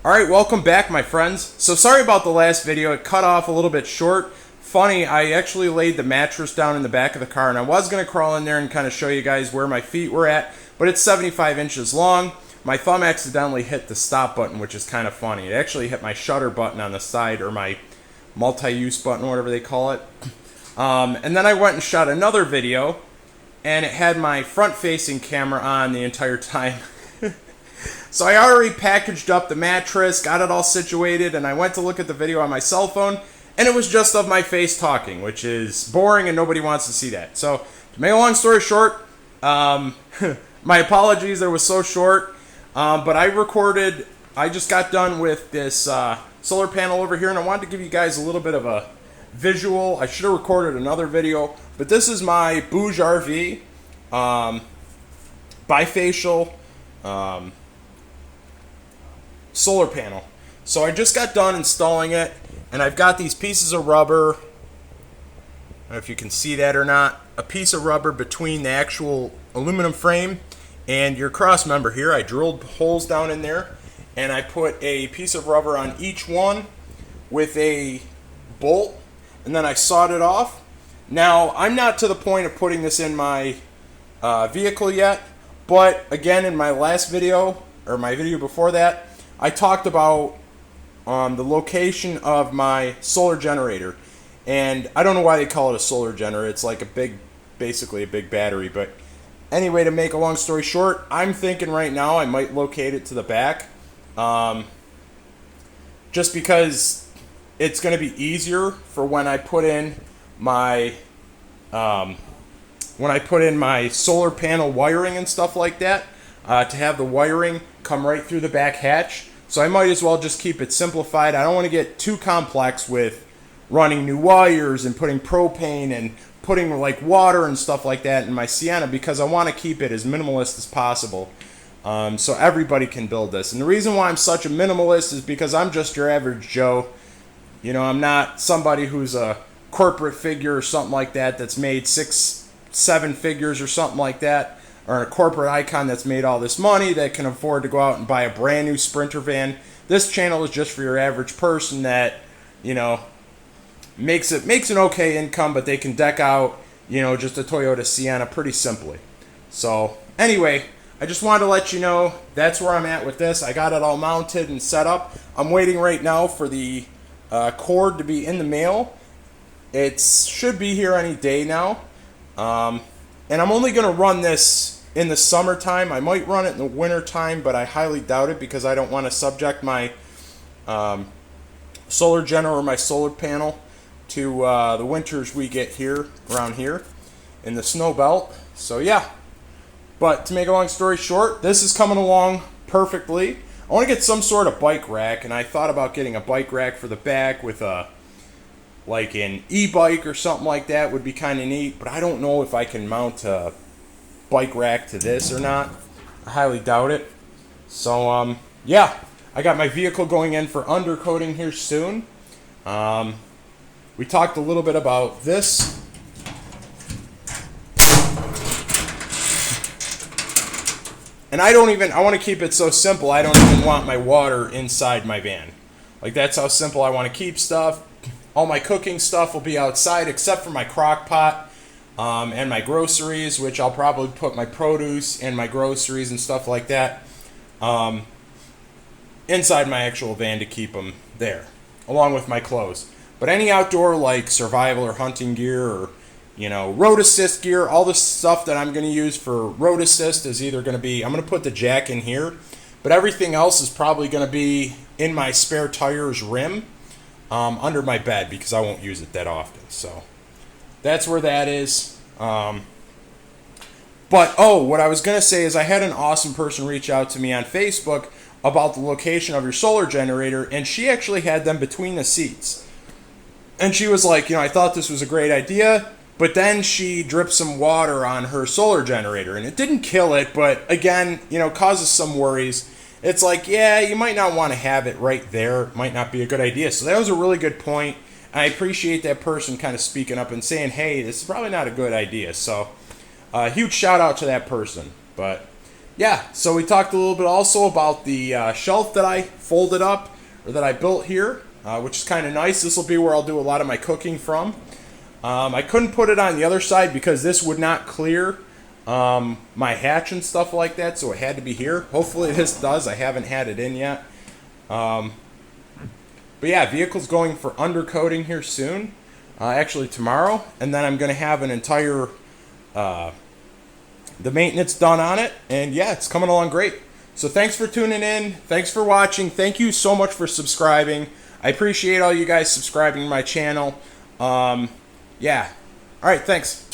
Alright, welcome back my friends. So sorry about the last video, it cut off a little bit short. Funny, I actually laid the mattress down in the back of the car and I was going to crawl in there and kind of show you guys where my feet were at, but it's 75 inches long. My thumb accidentally hit the stop button, which is kind of funny. It actually hit my shutter button on the side, or my multi-use button, whatever they call it. And then I went and shot another video and it had my front-facing camera on the entire time. So I already packaged up the mattress, got it all situated, and I went to look at the video on my cell phone, and it was just of my face talking, which is boring and nobody wants to see that. So, to make a long story short, my apologies that it was so short, but I just got done with this solar panel over here, and I wanted to give you guys a little bit of a visual. I should have recorded another video, but this is my BougeRV bifacial solar panel. So I just got done installing it, and I've got these pieces of rubber, I don't know if you can see that or not, a piece of rubber between the actual aluminum frame and your cross member here. I drilled holes down in there, and I put a piece of rubber on each one with a bolt, and then I sawed it off. Now, I'm not to the point of putting this in my vehicle yet, but again, in my last video, or my video before that, I talked about the location of my solar generator, and I don't know why they call it a solar generator. It's like basically a big battery, but anyway, to make a long story short, I'm thinking right now I might locate it to the back, just because it's going to be easier for when I put in my solar panel wiring and stuff like that, to have the wiring come right through the back hatch. So I might as well just keep it simplified. I don't want to get too complex with running new wires and putting propane and putting like water and stuff like that in my Sienna, because I want to keep it as minimalist as possible, so everybody can build this. And the reason why I'm such a minimalist is because I'm just your average Joe. You know, I'm not somebody who's a corporate figure or something like that that's made 6-7 figures or something like that, or a corporate icon that's made all this money that can afford to go out and buy a brand new Sprinter van. This channel is just for your average person that, you know, makes an okay income, but they can deck out, you know, just a Toyota Sienna pretty simply. So anyway, I just wanted to let you know that's where I'm at with this. I got it all mounted and set up. I'm waiting right now for the cord to be in the mail. It should be here any day now. And I'm only going to run this in the summertime. I might run it in the wintertime, but I highly doubt it, because I don't want to subject my solar generator or my solar panel to the winters we get here, around here, in the snow belt. So yeah, but to make a long story short, this is coming along perfectly. I want to get some sort of bike rack, and I thought about getting a bike rack for the back with like an e-bike or something like that would be kind of neat, but I don't know if I can mount a bike rack to this or not. I highly doubt it. So yeah, I got my vehicle going in for undercoating here soon. We talked a little bit about this. And I want to keep it so simple, I don't even want my water inside my van. Like, that's how simple I want to keep stuff. All my cooking stuff will be outside, except for my crock pot and my groceries, which I'll probably put my produce and my groceries and stuff like that inside my actual van to keep them there, along with my clothes. But any outdoor, like survival or hunting gear, or, you know, road assist gear, all the stuff that I'm going to use for road assist is either going to be, I'm going to put the jack in here, but everything else is probably going to be in my spare tire's rim. Under my bed, because I won't use it that often. So that's where that is. But what I was going to say is I had an awesome person reach out to me on Facebook about the location of your solar generator, and she actually had them between the seats. And she was like, you know, I thought this was a great idea, but then she dripped some water on her solar generator, and it didn't kill it, but again, you know, causes some worries. It's like, yeah, you might not want to have it right there. It might not be a good idea. So that was a really good point. I appreciate that person kind of speaking up and saying, hey, this is probably not a good idea. So huge shout out to that person. But yeah, so we talked a little bit also about the shelf that I folded up, or that I built here, which is kind of nice. This will be where I'll do a lot of my cooking from. I couldn't put it on the other side because this would not clear my hatch and stuff like that, so it had to be here. Hopefully this does. I haven't had it in yet. But yeah, vehicle's going for undercoating here soon, actually tomorrow, and then I'm going to have an entire the maintenance done on it, and yeah, it's coming along great. So thanks for tuning in. Thanks for watching. Thank you so much for subscribing. I appreciate all you guys subscribing to my channel. Yeah. All right, thanks.